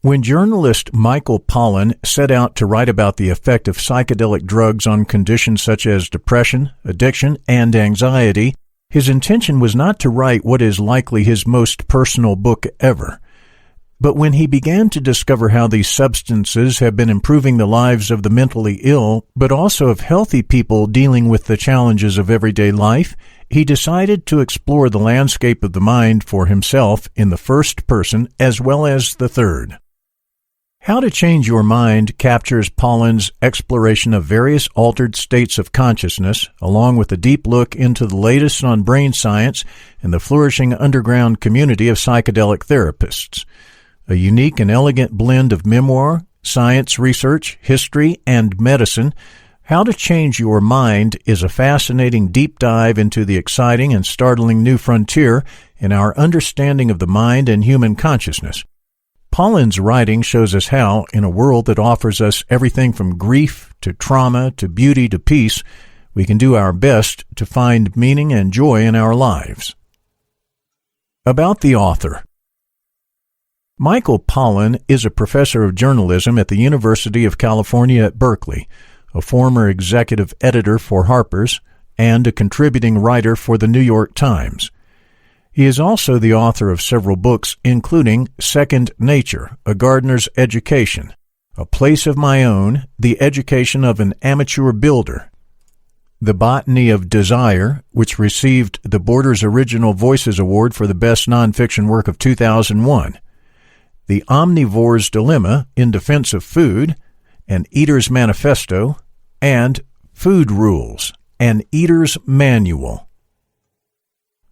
When journalist Michael Pollan set out to write about the effect of psychedelic drugs on conditions such as depression, addiction, and anxiety, his intention was not to write what is likely his most personal book ever. But when he began to discover how these substances have been improving the lives of the mentally ill, but also of healthy people dealing with the challenges of everyday life, he decided to explore the landscape of the mind for himself in the first person as well as the third. How to Change Your Mind captures Pollan's exploration of various altered states of consciousness, along with a deep look into the latest on brain science and the flourishing underground community of psychedelic therapists. A unique and elegant blend of memoir, science research, history, and medicine, How to Change Your Mind is a fascinating deep dive into the exciting and startling new frontier in our understanding of the mind and human consciousness. Pollan's writing shows us how, in a world that offers us everything from grief to trauma to beauty to peace, we can do our best to find meaning and joy in our lives. About the author. Michael Pollan is a professor of journalism at the University of California at Berkeley, a former executive editor for Harper's, and a contributing writer for the New York Times. He is also the author of several books, including Second Nature, A Gardener's Education, A Place of My Own, The Education of an Amateur Builder, The Botany of Desire, which received the Borders Original Voices Award for the Best Nonfiction Work of 2001, The Omnivore's Dilemma in Defense of Food, An Eater's Manifesto, and Food Rules, An Eater's Manual.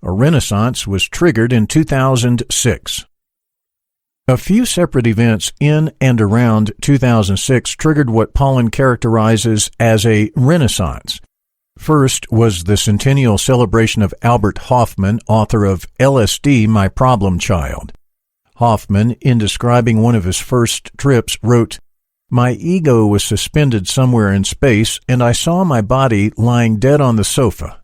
A renaissance was triggered in 2006. A few separate events in and around 2006 triggered what Pollan characterizes as a renaissance. First was the centennial celebration of Albert Hofmann, author of LSD, My Problem Child. Hofmann, in describing one of his first trips, wrote, "My ego was suspended somewhere in space, and I saw my body lying dead on the sofa."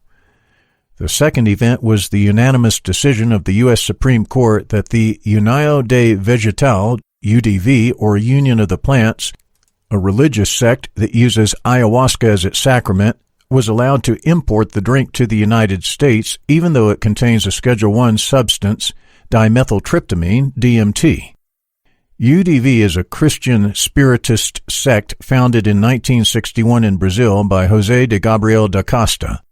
The second event was the unanimous decision of the U.S. Supreme Court that the União de Vegetal, UDV, or Union of the Plants, a religious sect that uses ayahuasca as its sacrament, was allowed to import the drink to the United States, even though it contains a Schedule I substance, dimethyltryptamine, DMT. UDV is a Christian Spiritist sect founded in 1961 in Brazil by José de Gabriel da Costa.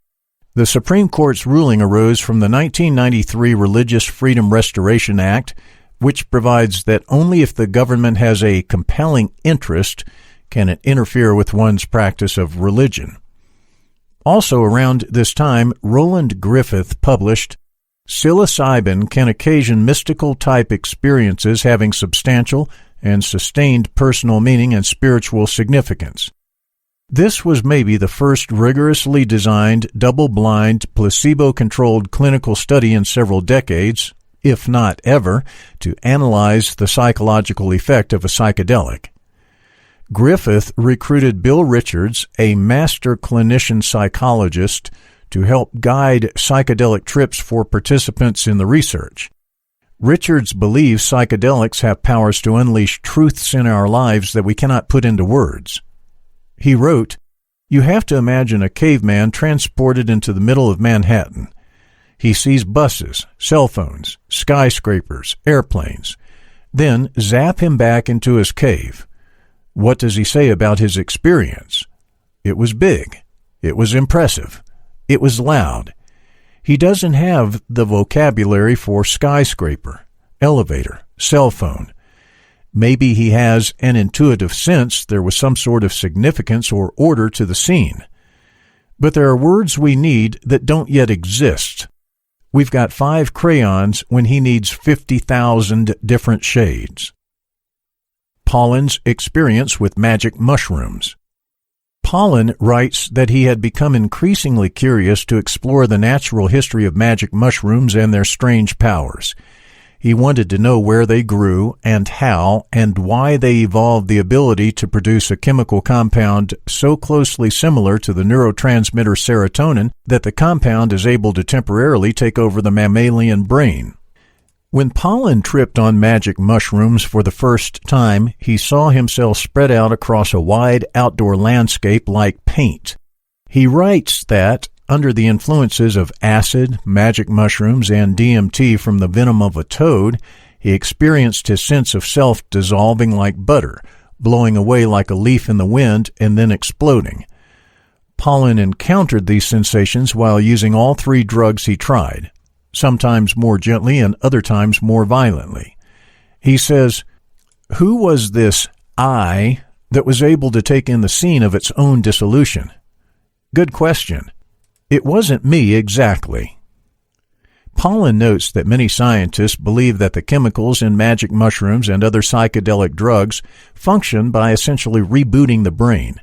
The Supreme Court's ruling arose from the 1993 Religious Freedom Restoration Act, which provides that only if the government has a compelling interest can it interfere with one's practice of religion. Also around this time, Roland Griffith published Psilocybin Can Occasion Mystical-Type Experiences Having Substantial and Sustained Personal Meaning and Spiritual Significance. This was maybe the first rigorously designed, double-blind, placebo-controlled clinical study in several decades, if not ever, to analyze the psychological effect of a psychedelic. Griffith recruited Bill Richards, a master clinician psychologist, to help guide psychedelic trips for participants in the research. Richards believes psychedelics have powers to unleash truths in our lives that we cannot put into words. He wrote, "You have to imagine a caveman transported into the middle of Manhattan. He sees buses, cell phones, skyscrapers, airplanes. Then zap him back into his cave. What does he say about his experience? It was big. It was impressive. It was loud. He doesn't have the vocabulary for skyscraper, elevator, cell phone. Maybe he has an intuitive sense there was some sort of significance or order to the scene. But there are words we need that don't yet exist. We've got 5 crayons when he needs 50,000 different shades." Pollan's experience with magic mushrooms. Pollan writes that he had become increasingly curious to explore the natural history of magic mushrooms and their strange powers. He wanted to know where they grew and how and why they evolved the ability to produce a chemical compound so closely similar to the neurotransmitter serotonin that the compound is able to temporarily take over the mammalian brain. When Pollan tripped on magic mushrooms for the first time, he saw himself spread out across a wide outdoor landscape like paint. He writes that, under the influences of acid, magic mushrooms, and DMT from the venom of a toad, he experienced his sense of self dissolving like butter, blowing away like a leaf in the wind, and then exploding. Pollan encountered these sensations while using all 3 drugs he tried, sometimes more gently and other times more violently. He says, "Who was this I that was able to take in the scene of its own dissolution? Good question. It wasn't me exactly." Pollan notes that many scientists believe that the chemicals in magic mushrooms and other psychedelic drugs function by essentially rebooting the brain.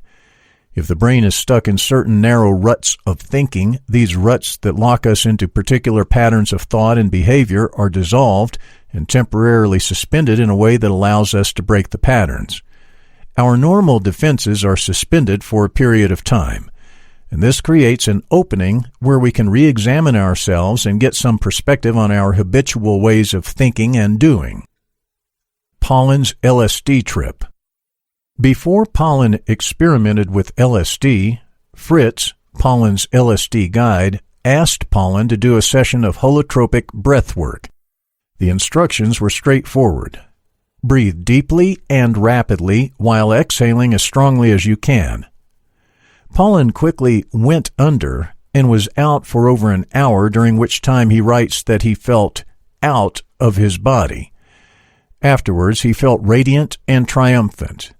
If the brain is stuck in certain narrow ruts of thinking, these ruts that lock us into particular patterns of thought and behavior are dissolved and temporarily suspended in a way that allows us to break the patterns. Our normal defenses are suspended for a period of time, and this creates an opening where we can re-examine ourselves and get some perspective on our habitual ways of thinking and doing. Pollan's LSD trip. Before Pollan experimented with LSD, Fritz, Pollan's LSD guide, asked Pollan to do a session of holotropic breath work. The instructions were straightforward. Breathe deeply and rapidly while exhaling as strongly as you can. Pollan quickly went under and was out for over an hour, during which time he writes that he felt out of his body. Afterwards, he felt radiant and triumphant.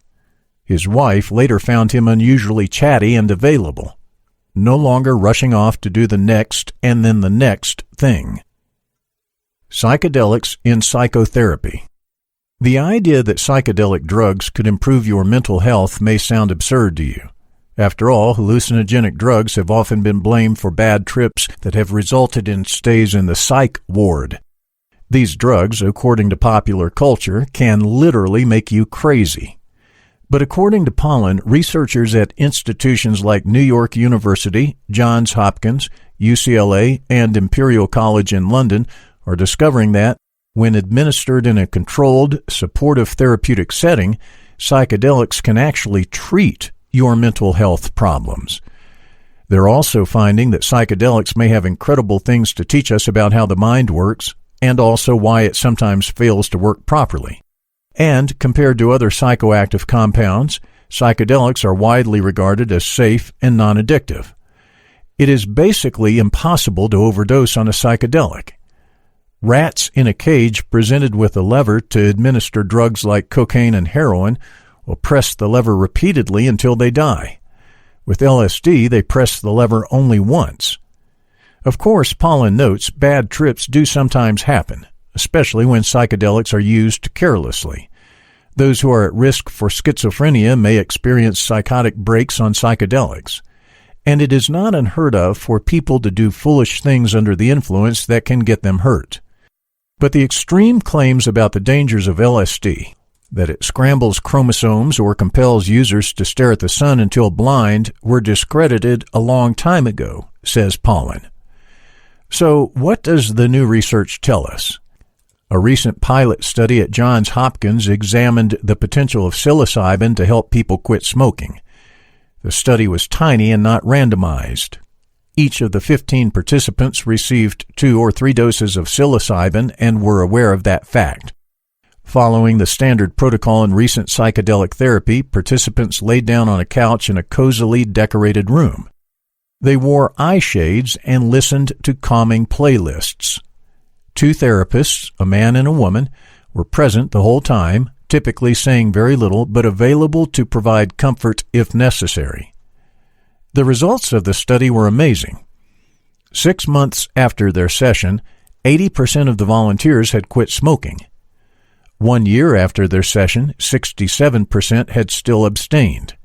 His wife later found him unusually chatty and available, no longer rushing off to do the next and then the next thing. Psychedelics in psychotherapy. The idea that psychedelic drugs could improve your mental health may sound absurd to you. After all, hallucinogenic drugs have often been blamed for bad trips that have resulted in stays in the psych ward. These drugs, according to popular culture, can literally make you crazy. But according to Pollan, researchers at institutions like New York University, Johns Hopkins, UCLA, and Imperial College in London are discovering that, when administered in a controlled, supportive therapeutic setting, psychedelics can actually treat your mental health problems. They're also finding that psychedelics may have incredible things to teach us about how the mind works, and also why it sometimes fails to work properly. And, compared to other psychoactive compounds, psychedelics are widely regarded as safe and non-addictive. It is basically impossible to overdose on a psychedelic. Rats in a cage presented with a lever to administer drugs like cocaine and heroin will press the lever repeatedly until they die. With LSD, they press the lever only once. Of course, Pollan notes bad trips do sometimes happen, especially when psychedelics are used carelessly. Those who are at risk for schizophrenia may experience psychotic breaks on psychedelics, and it is not unheard of for people to do foolish things under the influence that can get them hurt. But the extreme claims about the dangers of LSD, that it scrambles chromosomes or compels users to stare at the sun until blind, were discredited a long time ago, says Pollan. So what does the new research tell us? A recent pilot study at Johns Hopkins examined the potential of psilocybin to help people quit smoking. The study was tiny and not randomized. Each of the 15 participants received 2 or 3 doses of psilocybin and were aware of that fact. Following the standard protocol in recent psychedelic therapy, participants laid down on a couch in a cozily decorated room. They wore eye shades and listened to calming playlists. 2 therapists, a man and a woman, were present the whole time, typically saying very little, but available to provide comfort if necessary. The results of the study were amazing. 6 months after their session, 80% of the volunteers had quit smoking. 1 year after their session, 67% had still abstained.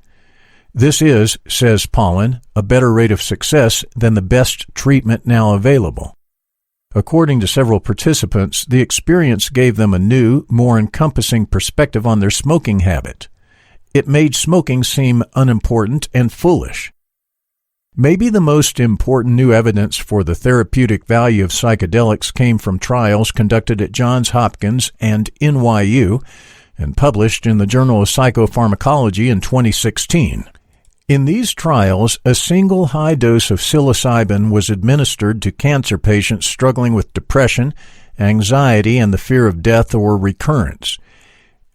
This is, says Pollan, a better rate of success than the best treatment now available. According to several participants, the experience gave them a new, more encompassing perspective on their smoking habit. It made smoking seem unimportant and foolish. Maybe the most important new evidence for the therapeutic value of psychedelics came from trials conducted at Johns Hopkins and NYU and published in the Journal of Psychopharmacology in 2016. In these trials, a single high dose of psilocybin was administered to cancer patients struggling with depression, anxiety, and the fear of death or recurrence.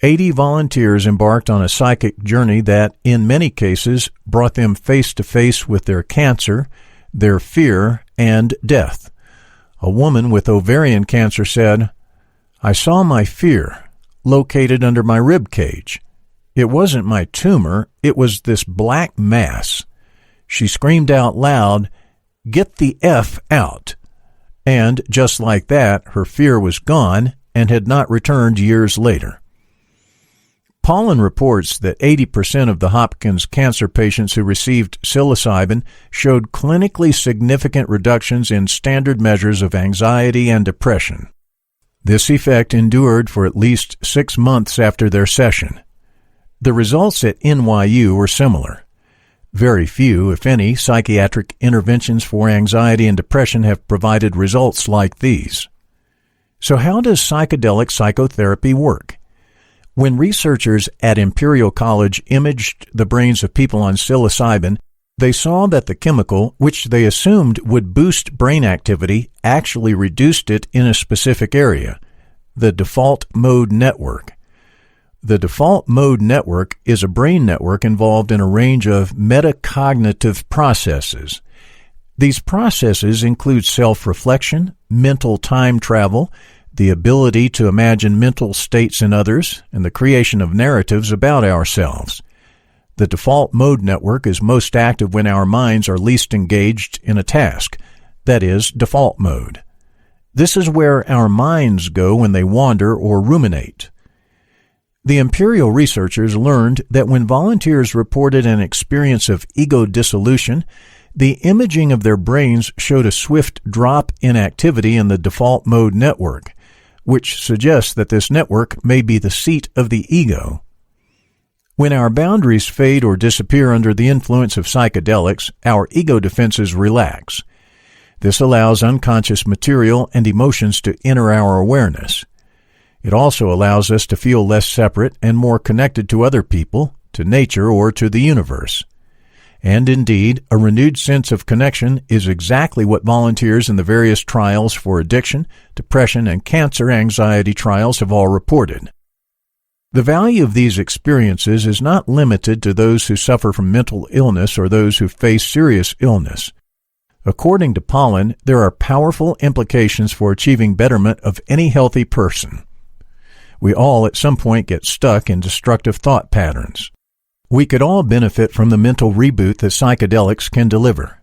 80 volunteers embarked on a psychic journey that, in many cases, brought them face to face with their cancer, their fear, and death. A woman with ovarian cancer said, "I saw my fear located under my rib cage. It wasn't my tumor, it was this black mass." She screamed out loud, "Get the F out!" And just like that, her fear was gone and had not returned years later. Pollan reports that 80% of the Hopkins cancer patients who received psilocybin showed clinically significant reductions in standard measures of anxiety and depression. This effect endured for at least 6 months after their session. The results at NYU were similar. Very few, if any, psychiatric interventions for anxiety and depression have provided results like these. So how does psychedelic psychotherapy work? When researchers at Imperial College imaged the brains of people on psilocybin, they saw that the chemical, which they assumed would boost brain activity, actually reduced it in a specific area, the default mode network. The default mode network is a brain network involved in a range of metacognitive processes. These processes include self-reflection, mental time travel, the ability to imagine mental states in others, and the creation of narratives about ourselves. The default mode network is most active when our minds are least engaged in a task, that is, default mode. This is where our minds go when they wander or ruminate. The Imperial researchers learned that when volunteers reported an experience of ego dissolution, the imaging of their brains showed a swift drop in activity in the default mode network, which suggests that this network may be the seat of the ego. When our boundaries fade or disappear under the influence of psychedelics, our ego defenses relax. This allows unconscious material and emotions to enter our awareness. It also allows us to feel less separate and more connected to other people, to nature, or to the universe. And indeed, a renewed sense of connection is exactly what volunteers in the various trials for addiction, depression, and cancer anxiety trials have all reported. The value of these experiences is not limited to those who suffer from mental illness or those who face serious illness. According to Pollan, there are powerful implications for achieving betterment of any healthy person. We all at some point get stuck in destructive thought patterns. We could all benefit from the mental reboot that psychedelics can deliver.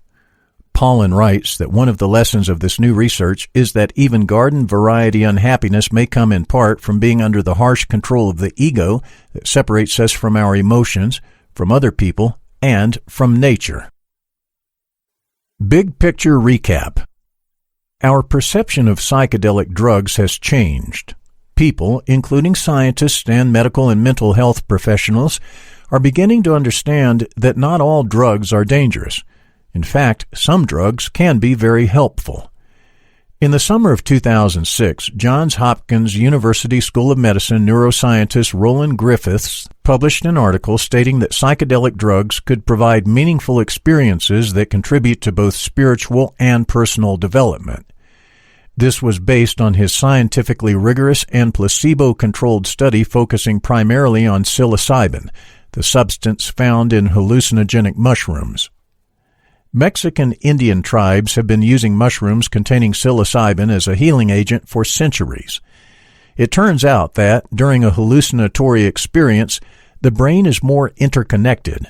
Pollan writes that one of the lessons of this new research is that even garden-variety unhappiness may come in part from being under the harsh control of the ego that separates us from our emotions, from other people, and from nature. Big picture recap. Our perception of psychedelic drugs has changed. People, including scientists and medical and mental health professionals, are beginning to understand that not all drugs are dangerous. In fact, some drugs can be very helpful. In the summer of 2006, Johns Hopkins University School of Medicine neuroscientist Roland Griffiths published an article stating that psychedelic drugs could provide meaningful experiences that contribute to both spiritual and personal development. This was based on his scientifically rigorous and placebo-controlled study focusing primarily on psilocybin, the substance found in hallucinogenic mushrooms. Mexican Indian tribes have been using mushrooms containing psilocybin as a healing agent for centuries. It turns out that, during a hallucinatory experience, the brain is more interconnected.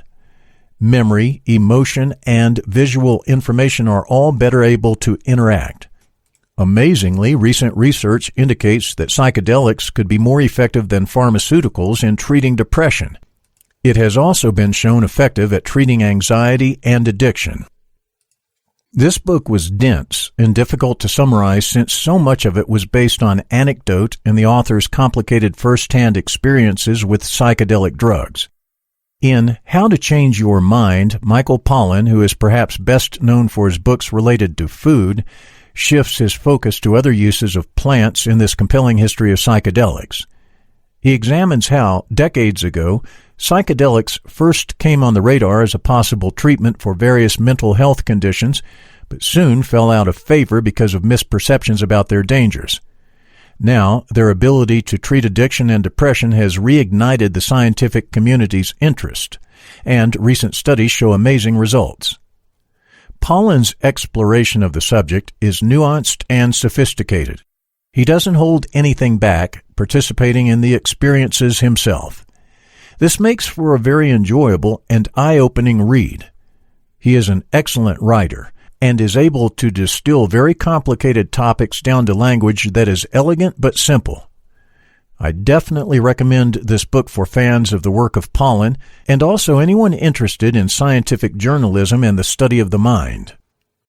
Memory, emotion, and visual information are all better able to interact. Amazingly, recent research indicates that psychedelics could be more effective than pharmaceuticals in treating depression. It has also been shown effective at treating anxiety and addiction. This book was dense and difficult to summarize since so much of it was based on anecdote and the author's complicated first-hand experiences with psychedelic drugs. In How to Change Your Mind, Michael Pollan, who is perhaps best known for his books related to food, shifts his focus to other uses of plants in this compelling history of psychedelics. He examines how, decades ago, psychedelics first came on the radar as a possible treatment for various mental health conditions, but soon fell out of favor because of misperceptions about their dangers. Now, their ability to treat addiction and depression has reignited the scientific community's interest, and recent studies show amazing results. Pollan's exploration of the subject is nuanced and sophisticated. He doesn't hold anything back, participating in the experiences himself. This makes for a very enjoyable and eye-opening read. He is an excellent writer, and is able to distill very complicated topics down to language that is elegant but simple. I definitely recommend this book for fans of the work of Pollan, and also anyone interested in scientific journalism and the study of the mind.